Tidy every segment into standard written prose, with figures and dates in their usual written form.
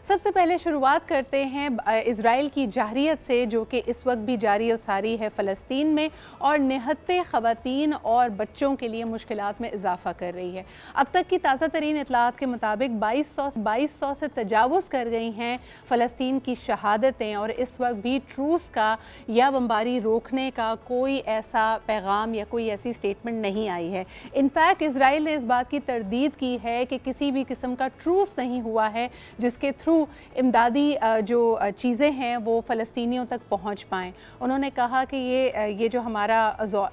सबसे पहले शुरुआत करते हैं इज़राइल की जाहरियत से, जो कि इस वक्त भी जारी और सारी है फ़लस्तीन में और निहत्ते ख़वातीन और बच्चों के लिए मुश्किलात में इजाफ़ा कर रही है। अब तक की ताज़ा तरीन इतलात के मुताबिक 2200 से तजावुज़ कर गई हैं फ़लस्तीन की शहादतें, और इस वक्त भी ट्रूस का या बमबारी रोकने का कोई ऐसा पैगाम या कोई ऐसी स्टेटमेंट नहीं आई है। इनफैक्ट इसराइल ने इस बात की तरदीद की है कि किसी भी किस्म का ट्रूस नहीं हुआ है जिसके थ्रू इमदादी जो चीज़ें हैं वो फ़लस्तीनियों तक पहुंच पाएँ। उन्होंने कहा कि ये जो हमारा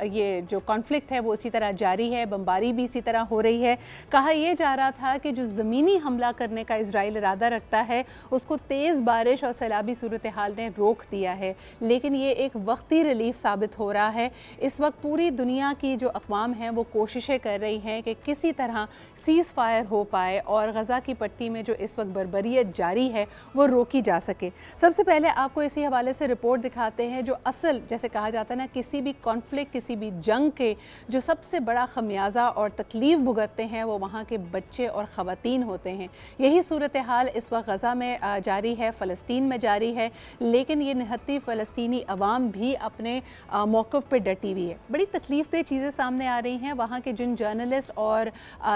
ये जो कॉन्फ्लिक्ट है वो इसी तरह जारी है, बमबारी भी इसी तरह हो रही है। कहा यह जा रहा था कि जो ज़मीनी हमला करने का इज़राइल इरादा रखता है उसको तेज़ बारिश और सैलाबी सूरत हाल ने रोक दिया है, लेकिन ये एक वक्ती रिलीफ साबित हो रहा है। इस वक्त पूरी दुनिया की जो अक़वाम हैं वो कोशिशें कर रही हैं कि किसी तरह सीज़ फायर हो पाए और गज़ा की पट्टी में जो इस वक्त बर्बरियत जारी है वो रोकी जा सके। सबसे पहले आपको इसी हवाले से रिपोर्ट दिखाते हैं जो असल, जैसे कहा जाता है ना, किसी भी कॉन्फ्लिक्ट, किसी भी जंग के जो सबसे बड़ा खमियाजा और तकलीफ़ भुगतते हैं वो वहाँ के बच्चे और ख़वातीन होते हैं। यही सूरत हाल इस वक्त गज़ा में जारी है, फ़लस्तीन में जारी है, लेकिन ये निहत्ती फ़लस्तीनी अवाम भी अपने मौक़िफ़ पर डटी हुई है। बड़ी तकलीफ़देह चीज़ें सामने आ रही हैं। वहाँ के जिन जर्नलिस्ट और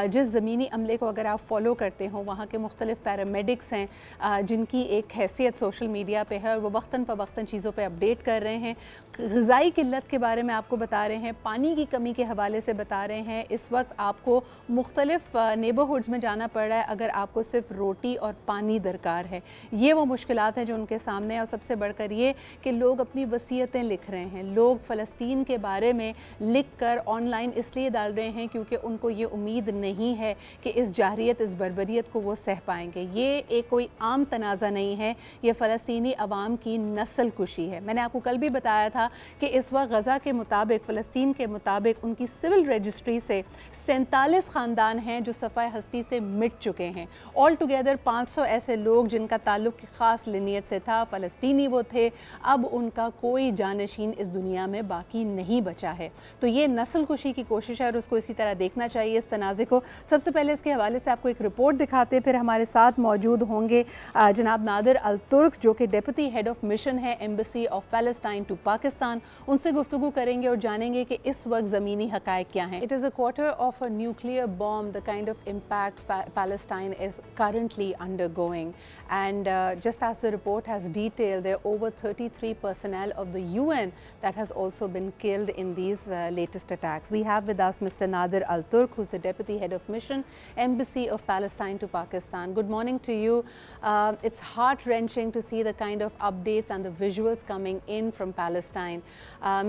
जिस ज़मीनी अमले को अगर आप फॉलो करते हो, वहाँ के मुख्तलिफ़ पैरामेडिक्स हैं जिनकी एक हैसियत सोशल मीडिया पे है और वो वक्तन फ़वक्तन चीज़ों पे अपडेट कर रहे हैं। ग़िज़ाई किल्लत के बारे में आपको बता रहे हैं, पानी की कमी के हवाले से बता रहे हैं। इस वक्त आपको मुख्तलिफ़ नेबरहुड्स में जाना पड़ रहा है अगर आपको सिर्फ रोटी और पानी दरकार है। ये वो मुश्किलात हैं जो उनके सामने है। और सबसे बढ़कर ये कि लोग अपनी वसीयतें लिख रहे हैं। लोग फ़लस्तीन के बारे में लिख कर ऑनलाइन इसलिए डाल रहे हैं क्योंकि उनको ये उम्मीद नहीं है कि इस जाहरियत, इस बर्बरियत को वो सह पाएंगे। ये एक कोई आम तनाज़ा नहीं है, ये फ़लस्तीनी अवाम की नस्ल कुशी है। मैंने आपको कल भी बताया था कि इस वक्त गज़ा के मुताबिक, फ़लस्तीन के मुताबिक उनकी सिविल रजिस्ट्री से 47 ख़ानदान हैं जो सफ़ाए हस्ती से मिट चुके हैं। ऑल टुगेदर 500 ऐसे लोग जिनका ताल्लुक़ ख़ास लिनियत से था, फ़लस्तीनी वो थे, अब उनका कोई जानशीन इस दुनिया में बाकी नहीं बचा है। तो ये नस्ल कुशी की कोशिश है और उसको इसी तरह देखना चाहिए इस तनाज़े को। सबसे पहले इसके हवाले से आपको एक रिपोर्ट दिखाते, फिर हमारे साथ मौजूद होंगे जनाब नादर अलतुर्क जो कि डेप्यूटी हेड ऑफ मिशन है embassy of Palestine to Pakistan. उनसे गुफ्तगू करेंगे और जानेंगे कि इस वक्त ज़मीनी हक़ाइक़ क्या हैं। It is a quarter of a nuclear bomb, the kind of impact Palestine is currently undergoing, and just as the report has detailed, there are over 33 personnel of the UN that has also been killed in these latest attacks. We have with us Mr. Nader Alturk, who's the Deputy Head of Mission, Embassy of Palestine to Pakistan. Good morning to you. It's heart-wrenching to see the kind of updates and the visuals coming in from Palestine.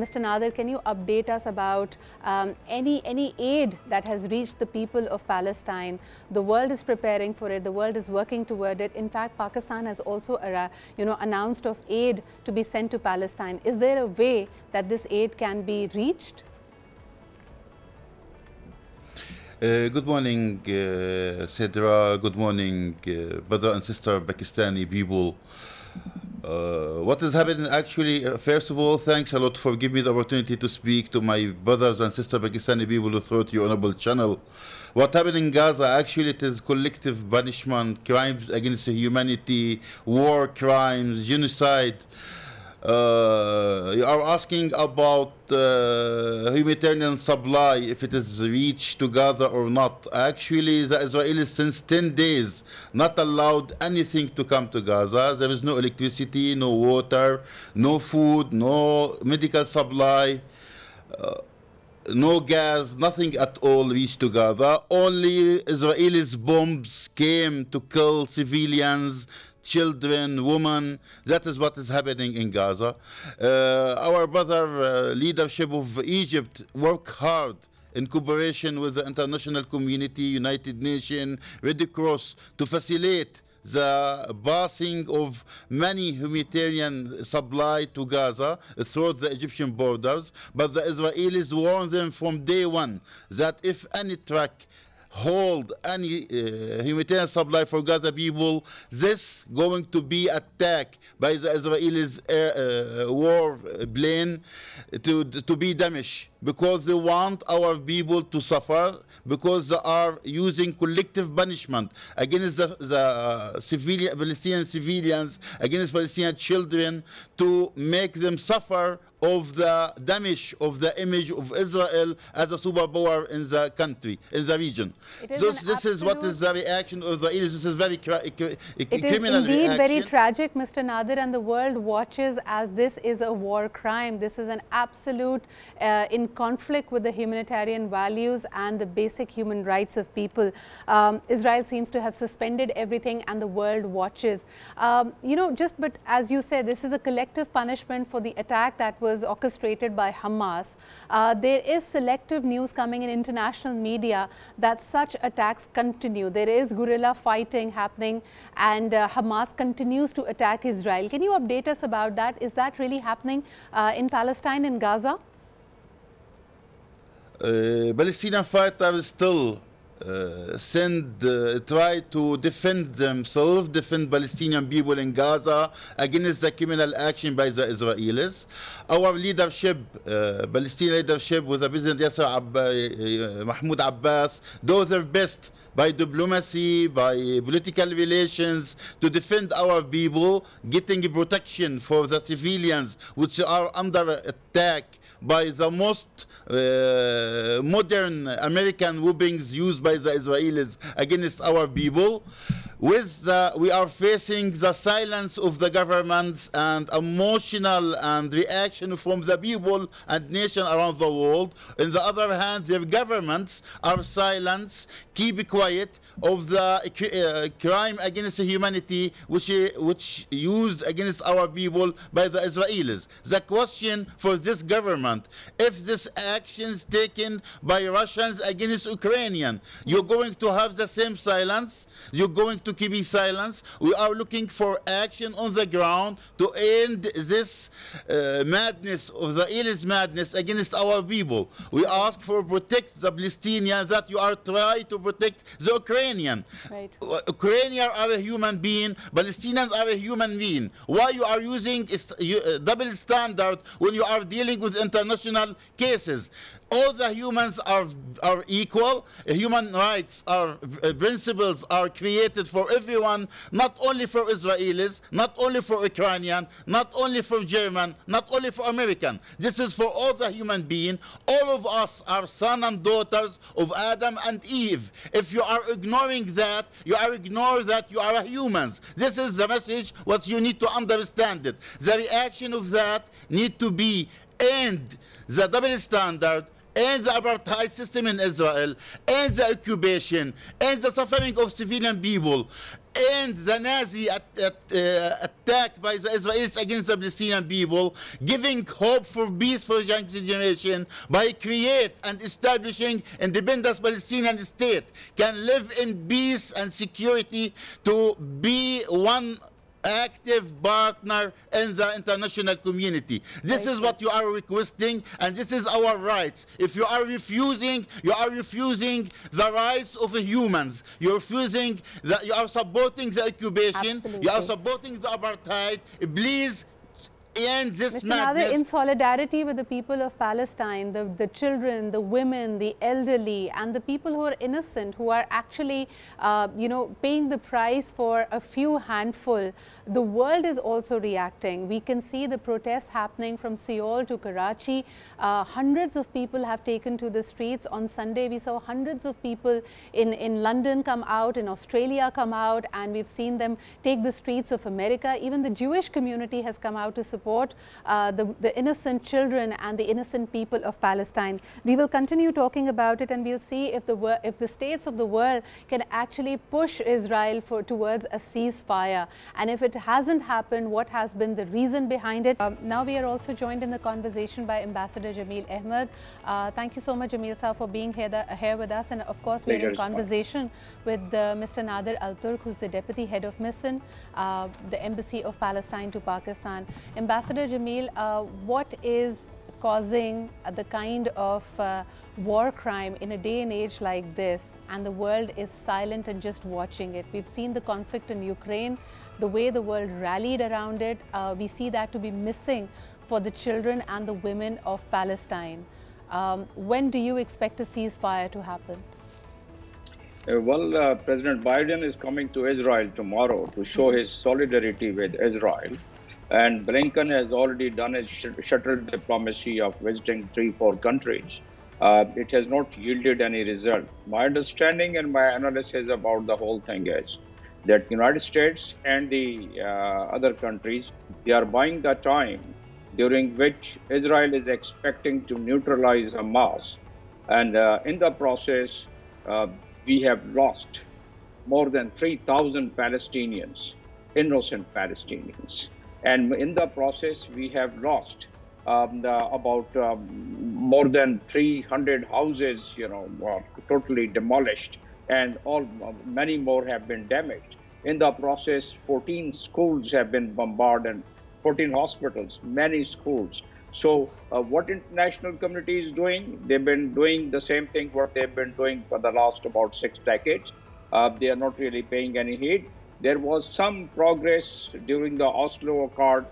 Mr. Nader, can you update us about any aid that has reached the people of Palestine? The world is preparing for it. The world is working toward it. In fact, Pakistan has also, announced of aid to be sent to Palestine. Is there a way that this aid can be reached? Good morning, Sidra. Good morning, brother and sister Pakistani people. What is happening actually, first of all, thanks a lot for giving me the opportunity to speak to my brothers and sister Pakistani people through your honorable channel. What happened in Gaza, actually it is collective punishment, crimes against humanity, war crimes, genocide. You are asking about humanitarian supply, if it is reached to Gaza or not. Actually, the Israelis since 10 days not allowed anything to come to Gaza. There is no electricity, no water, no food, no medical supply, no gas, nothing at all reached to Gaza. Only Israelis' bombs came to kill civilians, children, women. That is what is happening in Gaza. Our brother leadership of Egypt work hard in cooperation with the international community, United Nations, Red Cross, to facilitate the passing of many humanitarian supply to Gaza through the Egyptian borders. But the Israelis warned them from day one that if any truck hold any humanitarian supply for Gaza people, this going to be attacked by the Israelis war plane to be damaged. because they want our people to suffer, because they are using collective punishment against the Palestinian civilians, against Palestinian children, to make them suffer of the damage of the image of Israel as a superpower in the country, in the region. So this is what is the reaction of the Israelis. This is very criminal reaction. It is indeed very tragic, Mr. Nader, and the world watches as this is a war crime. This is an absolute in conflict with the humanitarian values and the basic human rights of people. Israel seems to have suspended everything and the world watches. You know, but as you said, this is a collective punishment for the attack that was orchestrated by Hamas. There is selective news coming in international media that such attacks continue. There is guerrilla fighting happening, and Hamas continues to attack Israel. Can you update us about that? Is that really happening in Palestine, in Gaza? Palestinian fighters still try to defend themselves, defend Palestinian people in Gaza against the criminal action by the Israelis. Our leadership, Palestinian leadership with the President Mahmoud Abbas, do their best by diplomacy, by political relations, to defend our people, getting protection for the civilians which are under attack by the most modern American weapons used by the Israelis against our people. We are facing the silence of the governments and emotional and reaction from the people and nation around the world. On the other hand, their governments are silent, keep quiet of the crime against humanity which used against our people by the Israelis. The question for this government, if this actions taken by Russians against Ukrainian, you're going to have the same silence? You're going to keep silence? We are looking for action on the ground to end this madness of the Israelis madness against our people. We ask for protect the Palestinians, that you are trying to protect the Ukrainian. Right. Ukrainians are a human being, Palestinians are a human being. Why you are using double standard when you are dealing with international cases? All the humans are equal. Human rights principles are created for everyone, not only for Israelis, not only for Ukrainian, not only for German, not only for American. This is for all the human beings. All of us are sons and daughters of Adam and Eve. If you are ignoring that, you are ignoring that you are humans. This is the message what you need to understand it. The reaction of that need to be end the double standard, and the apartheid system in Israel, and the occupation, and the suffering of civilian people, and the Nazi attack by the Israelis against the Palestinian people, giving hope for peace for the young generation by create and establishing independent Palestinian state, can live in peace and security to be one active partner in the international community. This is what you are requesting, and this is our rights. If you are refusing the rights of the humans. You are supporting the occupation. Absolutely. You are supporting the apartheid. Please end this madness. Nader, in solidarity with the people of Palestine, the children, the women, the elderly, and the people who are innocent, who are actually, paying the price for a few handful, the world is also reacting. We can see the protests happening from Seoul to Karachi. Hundreds of people have taken to the streets. On Sunday, we saw hundreds of people in London come out, in Australia come out, and we've seen them take the streets of America. Even the Jewish community has come out to support the innocent children and the innocent people of Palestine. We will continue talking about it, and we'll see if the states of the world can actually push Israel towards a ceasefire. And if it hasn't happened, what has been the reason behind it? Now we are also joined in the conversation by Ambassador Jameel Ahmed. Thank you so much, Jameel sir, for being here with us. And of course, we're in conversation with Mr. Nader Alturk, who's the Deputy Head of Mission, the Embassy of Palestine to Pakistan. Ambassador Jameel, what is causing the kind of war crime in a day and age like this, and the world is silent and just watching it? We've seen the conflict in Ukraine, the way the world rallied around it. We see that to be missing for the children and the women of Palestine. When do you expect a ceasefire to happen? President Biden is coming to Israel tomorrow to show his solidarity with Israel. And Blinken has already done his shuttle diplomacy of visiting 3-4 countries. It has not yielded any result. My understanding and my analysis about the whole thing is that United States and the other countries, they are buying the time during which Israel is expecting to neutralize Hamas. And in the process, we have lost more than 3,000 Palestinians, innocent Palestinians. And in the process, we have lost about more than 300 houses, totally demolished, and many more have been damaged. In the process, 14 schools have been bombarded, and 14 hospitals, many schools. So what international community is doing, they've been doing the same thing what they've been doing for the last about 6 decades. They are not really paying any heed. There was some progress during the Oslo Accord.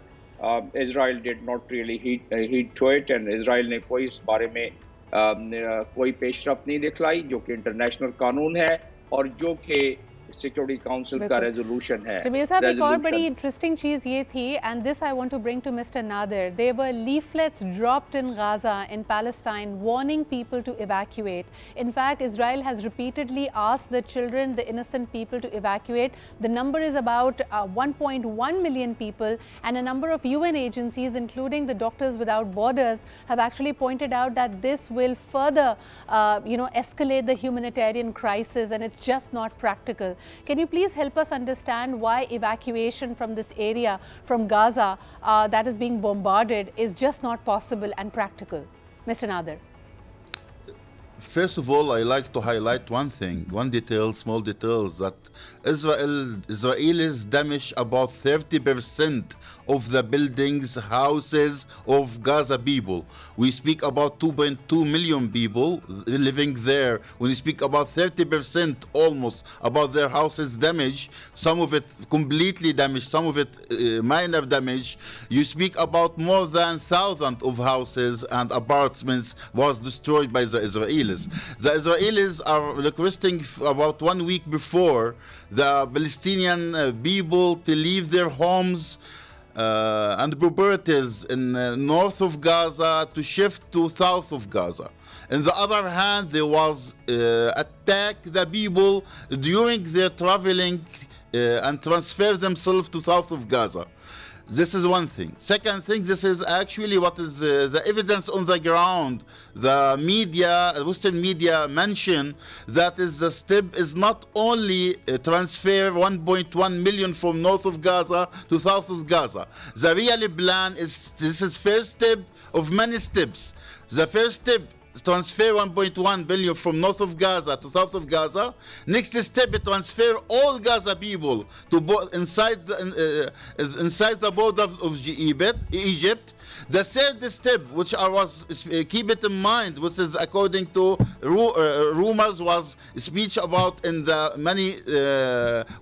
Israel did not really heed to it, and Israel ने कोई इस बारे में कोई पेशरफ्त नहीं दिखलाई जो कि इंटरनेशनल कानून है और जो कि सिक्योरिटी काउंसिल का रेजोल्यूशन है। जमील साहब, एक और बड़ी इंटरेस्टिंग चीज़ ये थी, and this I want to bring to mister Nader, there were leaflets dropped in Gaza in Palestine warning people to evacuate. In fact, Israel has repeatedly asked the children, the innocent people, to evacuate. The number is about 1.1 million people, and a number of UN agencies, including the Doctors Without Borders, have actually pointed out that this will further, escalate the humanitarian crisis, and it's just not practical. Can you please help us understand why evacuation from this area, from Gaza, that is being bombarded, is just not possible and practical? Mr. Nader. First of all, I like to highlight one thing, one detail, small details, that Israelis damaged about 30% of the buildings, houses of Gaza people. We speak about 2.2 million people living there. When you speak about 30% almost about their houses damaged, some of it completely damaged, some of it minor damage, you speak about more than 1,000 of houses and apartments was destroyed by the Israelis. The Israelis are requesting about 1 week before the Palestinian people to leave their homes and properties in north of Gaza to shift to south of Gaza. On the other hand, there was attack the people during their traveling and transfer themselves to south of Gaza. This is one thing. Second thing, this is actually what is the evidence on the ground. The media, Western media mention that is the step is not only transfer 1.1 million from north of Gaza to south of Gaza. The real plan is, this is first step of many steps. The first step, transfer 1.1 billion from north of Gaza to south of Gaza. Next step, transfer all Gaza people to inside the border of Egypt. The third step, which I was keep it in mind, which is according to rumors, was speech about in the many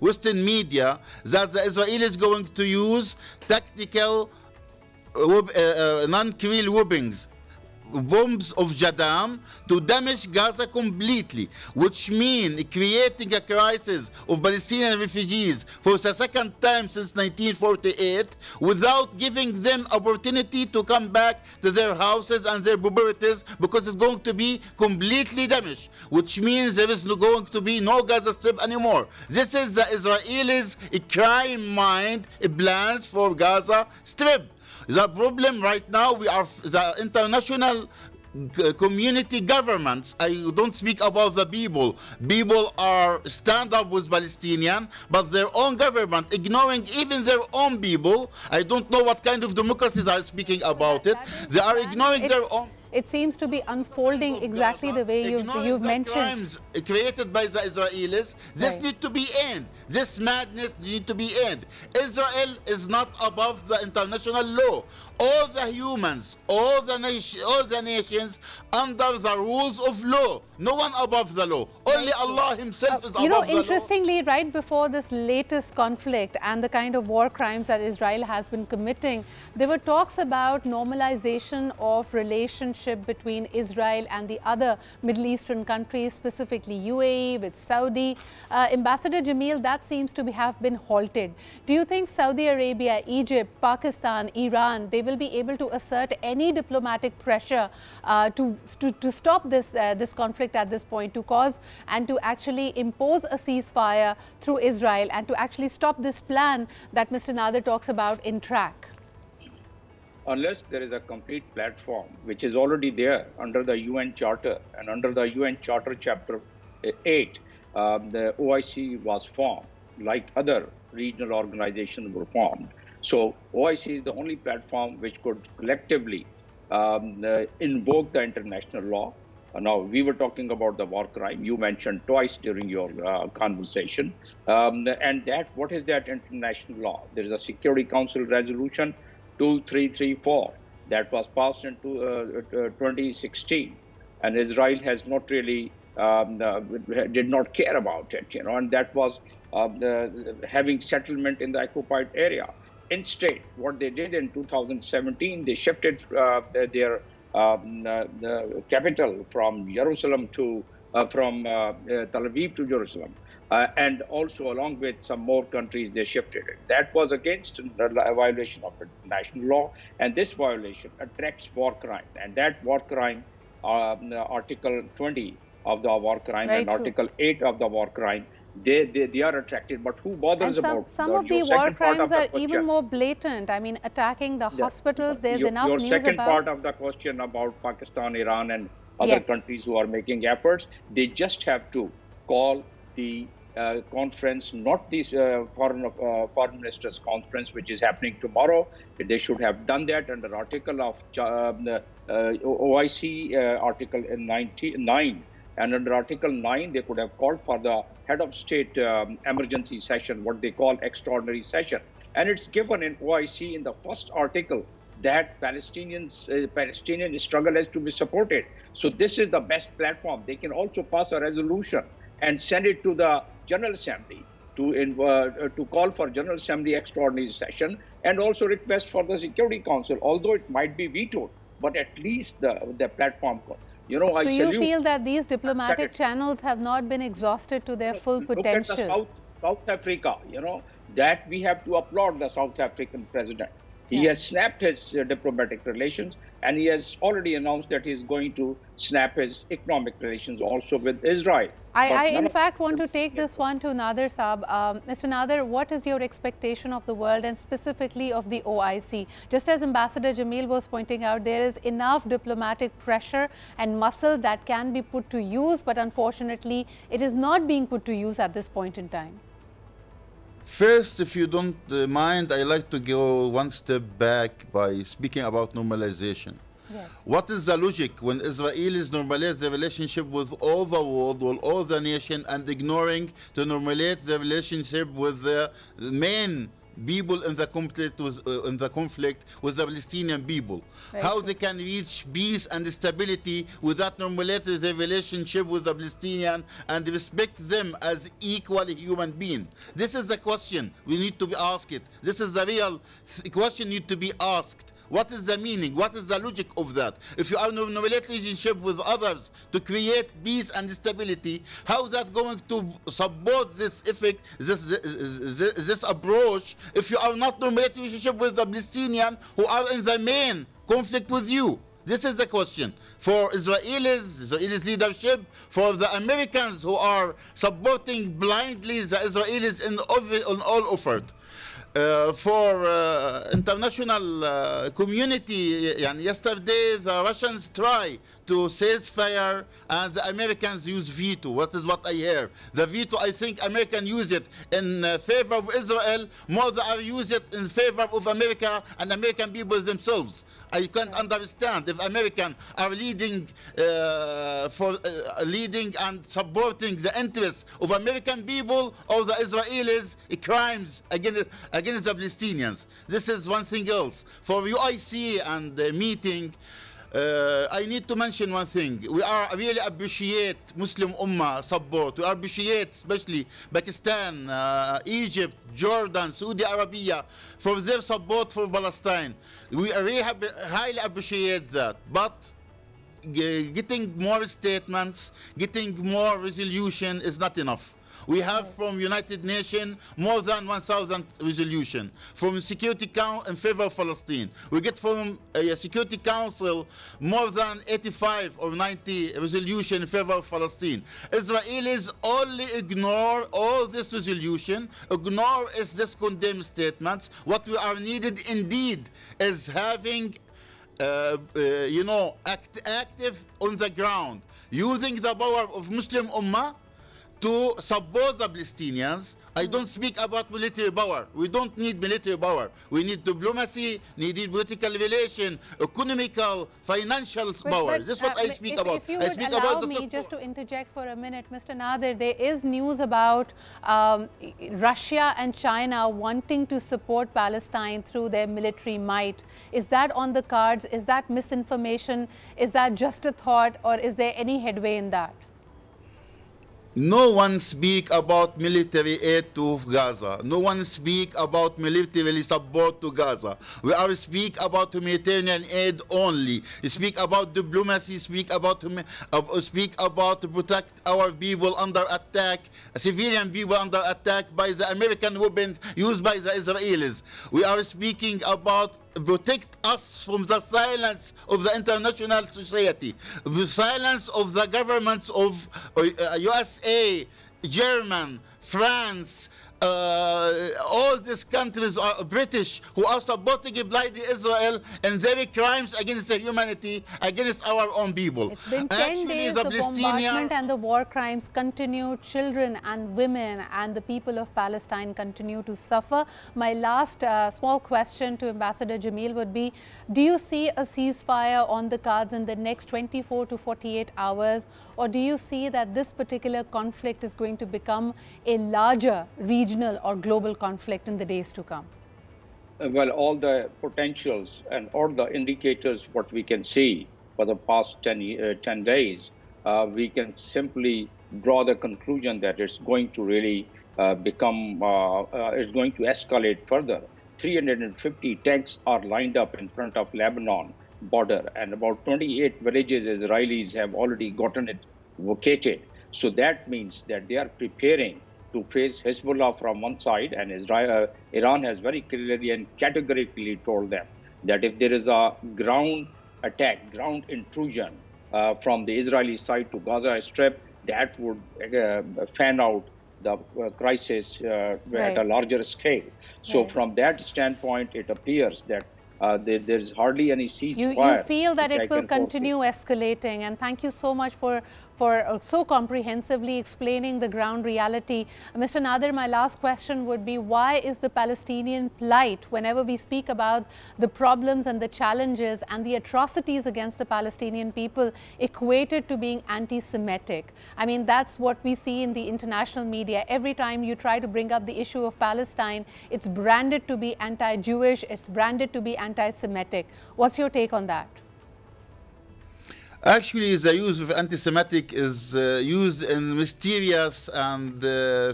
Western media, that the Israelis going to use tactical non-kill weapons, bombs of Jadam, to damage Gaza completely, which means creating a crisis of Palestinian refugees for the second time since 1948 without giving them opportunity to come back to their houses and their properties, because it's going to be completely damaged, which means there is going to be no Gaza Strip anymore. This is the Israelis' crime mind plans for Gaza Strip. The problem right now, we are the international community governments. I don't speak about the people. People are stand up with Palestinian, but their own government ignoring even their own people. I don't know what kind of democracies are speaking about it. They are ignoring their own. It seems to be unfolding exactly the way you've mentioned. Crimes created by the Israelis. This need to be end. This madness need to be end. Israel is not above the international law. All the humans, all the nations under the rules of law. No one above the law. Only Allah Himself is above the law. Interestingly, right before this latest conflict and the kind of war crimes that Israel has been committing, there were talks about normalization of relationship relationship between Israel and the other Middle Eastern countries, specifically UAE with Saudi. Ambassador Jamil, that seems to have been halted. Do you think Saudi Arabia, Egypt, Pakistan, Iran, they will be able to assert any diplomatic pressure to stop this conflict at this point, to cause and to actually impose a ceasefire through Israel and to actually stop this plan that Mr. Nader talks about in track? Unless there is a complete platform, which is already there under the UN Charter, and under the UN Charter Chapter 8, the OIC was formed, like other regional organizations were formed. So OIC is the only platform which could collectively invoke the international law. Now, we were talking about the war crime. You mentioned twice during your conversation. And that, what is that international law? There is a Security Council resolution 2334 that was passed in 2016. And Israel has not really, did not care about it, you know, and that was having settlement in the occupied area. Instead, what they did in 2017, they shifted their the capital from Jerusalem to Tel Aviv to Jerusalem, and also along with some more countries they shifted it. That was against the violation of international law, and this violation attracts war crime, and that war crime, Article 20 of the war crime and Article 8 of the war crime, they are attracted, but who bothers about some of the war crimes are even more blatant. I mean, attacking the hospitals. There's enough news about. Your second part of the question about Pakistan, Iran, and other countries who are making efforts, they just have to call the conference, not the foreign ministers conference, which is happening tomorrow. They should have done that under article of the OIC, Article 99. And under Article 9, they could have called for the head of state emergency session, what they call extraordinary session. And it's given in OIC in the first article that Palestinian struggle has to be supported. So this is the best platform. They can also pass a resolution and send it to the General Assembly to call for General Assembly extraordinary session, and also request for the Security Council, although it might be vetoed, but at least the platform. You know, so you feel that these diplomatic channels have not been exhausted to their full potential? Look at South Africa, you know, that we have to applaud the South African president. He has snapped his diplomatic relations, and he has already announced that he is going to snap his economic relations also with Israel. I in fact want to take this one to Nader Saab. Mr. Nader, what is your expectation of the world and specifically of the OIC? Just as Ambassador Jamil was pointing out, there is enough diplomatic pressure and muscle that can be put to use, but unfortunately it is not being put to use at this point in time. First, if you don't mind, I like to go one step back by speaking about normalization. Yes. What is the logic when Israelis normalize the relationship with all the world, with all the nation, and ignoring to normalize the relationship with the main people in the conflict with the Palestinian people? How they can reach peace and stability without normalizing the relationship with the Palestinian and respect them as equal human beings? This is the question we need to be asked. This is the real question need to be asked. What is the meaning? What is the logic of that? If you are in a relationship with others to create peace and stability, how is that going to support this effect, this approach, if you are not in a relationship with the Palestinians who are in the main conflict with you? This is the question for Israelis leadership, for the Americans who are supporting blindly the Israelis in all effort. For international community, and yesterday the Russians try to ceasefire and the Americans use veto. What I hear. The veto, I think Americans use it in favor of Israel more than I use it in favor of America and American people themselves. I can't understand if Americans are leading and supporting the interests of American people or the Israelis' crimes against the Palestinians. This is one thing else. For UIC and the meeting, I need to mention one thing. We really appreciate Muslim Ummah support. We appreciate especially Pakistan, Egypt, Jordan, Saudi Arabia for their support for Palestine. We really highly appreciate that. But getting more statements, getting more resolution is not enough. We have from United Nations more than 1,000 resolution from Security Council in favor of Palestine. We get from Security Council more than 85 or 90 resolution in favor of Palestine. Israelis only ignore all this resolution, ignore is this condemned statements. What we are needed indeed is having active on the ground, using the power of Muslim Ummah to support the Palestinians. I don't speak about military power. We don't need military power. We need diplomacy, need political relation, economical, financial power. This is what I speak about. If you would allow me just to interject for a minute, Mr. Nader, there is news about Russia and China wanting to support Palestine through their military might. Is that on the cards? Is that misinformation? Is that just a thought, or is there any headway in that? No one speak about military aid to Gaza. No one speak about military support to Gaza. We are speak about humanitarian aid only. We speak about diplomacy. Speak about to protect our people under attack, civilian people under attack by the American weapons used by the Israelis. We are speaking about protect us from the silence of the international society, the silence of the governments of USA, German, France, all these countries are British who are supporting bloody Israel and their crimes against the humanity, against our own people. It's been 10 days, the bombardment and the war crimes continue. Children and women and the people of Palestine continue to suffer. My last small question to Ambassador Jamil would be, do you see a ceasefire on the cards in the next 24 to 48 hours? Or do you see that this particular conflict is going to become a larger regional or global conflict in the days to come? Well, all the potentials and all the indicators, what we can see for the past 10 days, we can simply draw the conclusion that it's going to really it's going to escalate further. 350 tanks are lined up in front of Lebanon border, and about 28 villages Israelis have already gotten it vacated. So that means that they are preparing to face Hezbollah from one side, and Iran has very clearly and categorically told them that if there is a ground attack, ground intrusion from the Israeli side to Gaza Strip, that would fan out the crisis at a larger scale. So from that standpoint, it appears that there's hardly any ceasefire. You feel that it will continue escalating, and thank you so much for so comprehensively explaining the ground reality. Mr. Nader, my last question would be, why is the Palestinian plight, whenever we speak about the problems and the challenges and the atrocities against the Palestinian people, equated to being anti-Semitic? I mean, that's what we see in the international media. Every time you try to bring up the issue of Palestine, it's branded to be anti-Jewish, it's branded to be anti-Semitic. What's your take on that? Actually, the use of anti-Semitic is used in mysterious and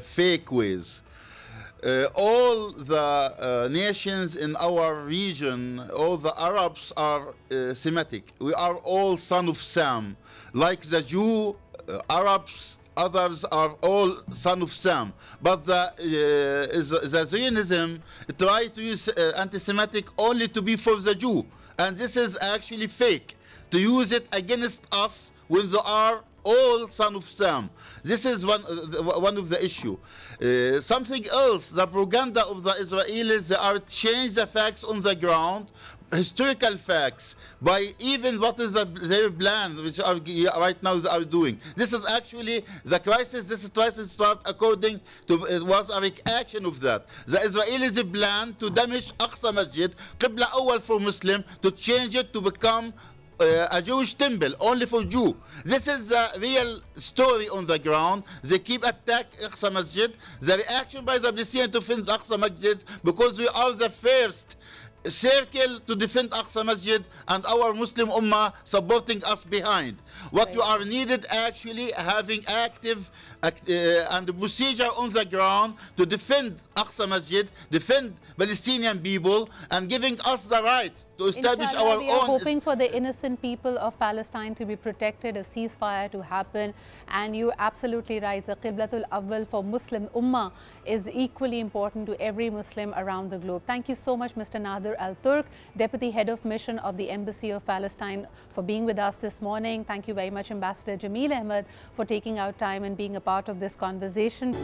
fake ways. All the nations in our region, all the Arabs are Semitic. We are all sons of Sam. Like the Jew, Arabs, others are all sons of Sam. But the Zionism try to use anti-Semitic only to be for the Jew. And this is actually fake, to use it against us when they are all sons of Sam. This is one of the issue. Something else, the propaganda of the Israelis, they are change the facts on the ground, historical facts, by even what is their plan, which are right now they are doing. This is actually the crisis. This crisis start according to, it was a reaction of that. The Israelis plan to damage Aqsa Masjid, Qibla Awal for Muslim, to change it to become a Jewish temple only for Jew. This is the real story on the ground. They keep attack Aqsa Masjid. The reaction by the Palestinians to defend Aqsa Masjid, because we are the first circle to defend Aqsa Masjid, and our Muslim Ummah supporting us behind. What you are needed actually having active and procedure on the ground to defend Aqsa Masjid, defend Palestinian people, and giving us the right to establish Inshallah, our we are own. hoping for the innocent people of Palestine to be protected, a ceasefire to happen, and you're absolutely right. The Qiblatul Awwal for Muslim Ummah is equally important to every Muslim around the globe. Thank you so much, Mr. Nader Alturk, Deputy Head of Mission of the Embassy of Palestine, for being with us this morning. Thank you very much, Ambassador Jameel Ahmed, for taking out time and being a part of this conversation.